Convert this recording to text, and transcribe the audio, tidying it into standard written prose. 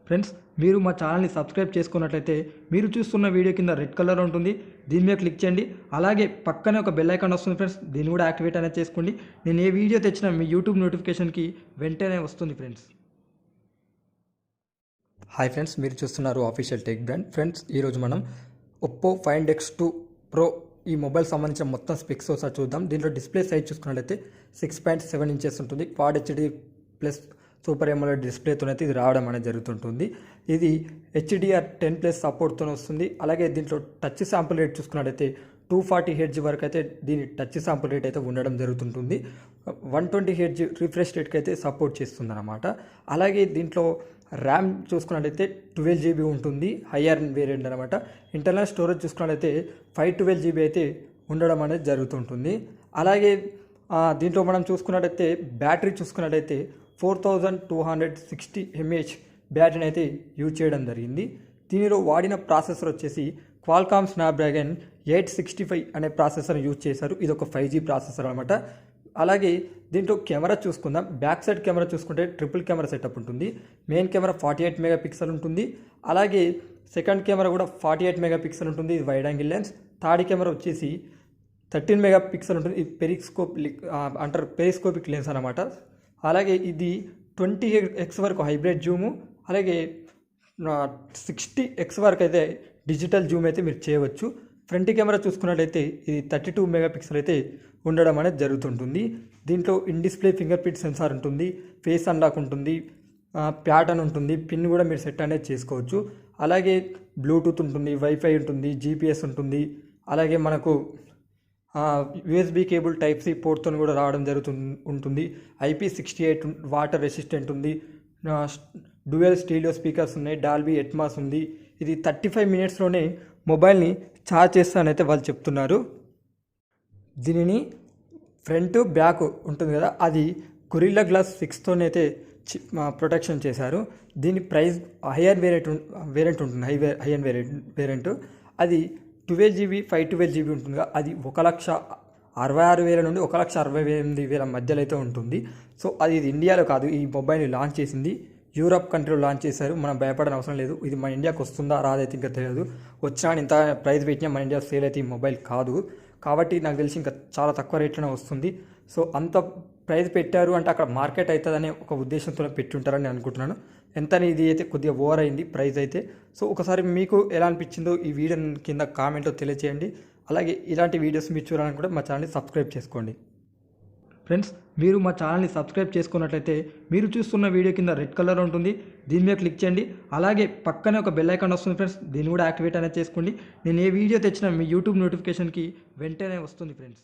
Friends మీరు మా ఛానల్ని సబ్స్క్రైబ్ చేసుకున్నట్లయితే మీరు చూస్తున్న వీడియో కింద రెడ్ కలర్ ఉంటుంది, దీని మీద క్లిక్ చేయండి. అలాగే పక్కనే ఒక బెల్ ఐకాన్ వస్తుంది ఫ్రెండ్స్, దీన్ని కూడా యాక్టివేట్ అనేది చేసుకోండి. నేను ఏ వీడియో తెచ్చినా మీ యూట్యూబ్ నోటిఫికేషన్కి వెంటనే వస్తుంది ఫ్రెండ్స్. హాయ్ ఫ్రెండ్స్, మీరు చూస్తున్నారు ఆఫీషియల్ టెక్ బ్రాండ్. ఫ్రెండ్స్ ఈరోజు మనం ఒప్పో Find X2 Pro ఈ మొబైల్ సంబంధించిన మొత్తం స్పెక్స్ ఒకసారి చూద్దాం. దీంట్లో డిస్ప్లే సైజ్ చూసుకున్నట్లయితే 6.7 ఇంచెస్ ఉంటుంది. Quad HD plus super AMOLED డిస్ప్లేతో అయితే ఇది రావడం అనేది జరుగుతుంటుంది. ఇది HDR10+ సపోర్ట్తో వస్తుంది. అలాగే దీంట్లో టచ్ శాంపుల్ రేట్ చూసుకున్నట్లయితే 240 Hz వరకు అయితే దీని టచ్ శాంపుల్ రేట్ అయితే ఉండడం జరుగుతుంటుంది. 120 Hz రిఫ్రెష్ రేట్కి అయితే సపోర్ట్ చేస్తుంది అన్నమాట. అలాగే దీంట్లో ర్యామ్ చూసుకున్నట్లయితే 12 GB ఉంటుంది, హయ్యర్ వేరియంట్ అనమాట. ఇంటర్నల్ స్టోరేజ్ చూసుకున్నట్లయితే 512 GB అయితే ఉండడం అనేది జరుగుతుంటుంది. అలాగే దీంట్లో మనం చూసుకున్నట్లయితే బ్యాటరీ చూసుకున్నట్లయితే 4260 mAh బ్యాటరీని అయితే యూజ్ చేయడం జరిగింది. దీనిలో వాడిన ప్రాసెసర్ వచ్చేసి క్వాల్కామ్ స్నాప్డ్రాగన్ 865 అనే ప్రాసెసర్ యూజ్ చేశారు. ఇది ఒక 5G ప్రాసెసర్ అనమాట. అలాగే దీంట్లో కెమెరా చూసుకుందాం. బ్యాక్ సైడ్ కెమెరా చూసుకుంటే ట్రిపుల్ కెమెరా సెటప్ ఉంటుంది. మెయిన్ కెమెరా 48 మెగాపిక్సెల్ ఉంటుంది. అలాగే సెకండ్ కెమెరా కూడా 48 మెగాపిక్సెల్ ఉంటుంది, ఇది wide angle lens. Third camera వచ్చేసి 13 మెగాపిక్సెల్ ఉంటుంది, ఇది పెరిస్కోపిక్ లెన్స్ అనమాట. అలాగే ఇది 20x వరకు హైబ్రిడ్ జూము, అలాగే 60x వరకు అయితే డిజిటల్ జూమ్ అయితే మీరు చేయవచ్చు. ఫ్రంట్ కెమెరా చూసుకున్నట్లయితే ఇది 32 మెగాపిక్సెల్ అయితే ఉండడం అనేది జరుగుతుంటుంది. దీంట్లో in display finger print censor ఉంటుంది, ఫేస్ అన్లాక్ ఉంటుంది, ప్యాటర్న్ ఉంటుంది, పిన్ కూడా మీరు సెట్ అనేది చేసుకోవచ్చు. అలాగే బ్లూటూత్ ఉంటుంది, వైఫై ఉంటుంది, GPS ఉంటుంది. అలాగే మనకు USB కేబుల్ Type-C పోర్ట్తో కూడా రావడం ఉంటుంది. IP68 వాటర్ రెసిస్టెంట్ ఉంది. డ్యూయల్ స్టీరియో స్పీకర్స్ ఉన్నాయి, డాల్బీ ఎట్మాస్ ఉంది. ఇది 35 మినిట్స్లోనే మొబైల్ని ఛార్జ్ చేస్తానైతే వాళ్ళు చెప్తున్నారు. దీనిని ఫ్రంట్ బ్యాక్ ఉంటుంది కదా, అది గొరిల్లా గ్లాస్ 6తోనైతే ప్రొటెక్షన్ చేశారు. దీని ప్రైస్ హయ్యర్ వేరియంట్ ఉంటుంది, హైయర్ వేరియంట్. అది 12 GB 512 GB ఉంటుంది. అది 1,66,000 నుండి 1,68,000 మధ్యలో అయితే ఉంటుంది. సో అది ఇది ఇండియాలో కాదు, ఈ మొబైల్ని లాంచ్ చేసింది యూరప్ కంట్రీలో లాంచ్ చేశారు. మనం భయపడని అవసరం లేదు. ఇది మన ఇండియాకి వస్తుందా రాదైతే ఇంకా తెలియదు. వచ్చినా ఇంత ప్రైస్ పెట్టినా మన ఇండియా సేల్ అయితే ఈ మొబైల్ కాదు. కాబట్టి నాకు తెలిసి ఇంకా చాలా తక్కువ రేట్లోనే వస్తుంది. సో అంత ప్రైస్ పెట్టారు అంటే అక్కడ మార్కెట్ అవుతుందనే ఒక ఉద్దేశంతో పెట్టుంటారని నేను అనుకుంటున్నాను. ఎంతని ఇది అయితే కొద్దిగా ఓవర్ అయింది ప్రైస్ అయితే. సో ఒకసారి మీకు ఎలా అనిపించిందో ఈ వీడియో కింద కామెంట్లో తెలియజేయండి. అలాగే ఇలాంటి వీడియోస్ మీరు చూడాలని కూడా మా ఛానల్ని సబ్స్క్రైబ్ చేసుకోండి. ఫ్రెండ్స్ మీరు మా ఛానల్ని సబ్స్క్రైబ్ చేసుకున్నట్లయితే మీరు చూస్తున్న వీడియో కింద రెడ్ కలర్ ఉంటుంది, దీని మీద క్లిక్ చేయండి. అలాగే పక్కనే ఒక బెల్ ఐకాన్ వస్తుంది ఫ్రెండ్స్, దీన్ని కూడా యాక్టివేట్ అనేది చేసుకోండి. నేను ఏ వీడియో తెచ్చినా మీ యూట్యూబ్ నోటిఫికేషన్కి వెంటనే వస్తుంది ఫ్రెండ్స్.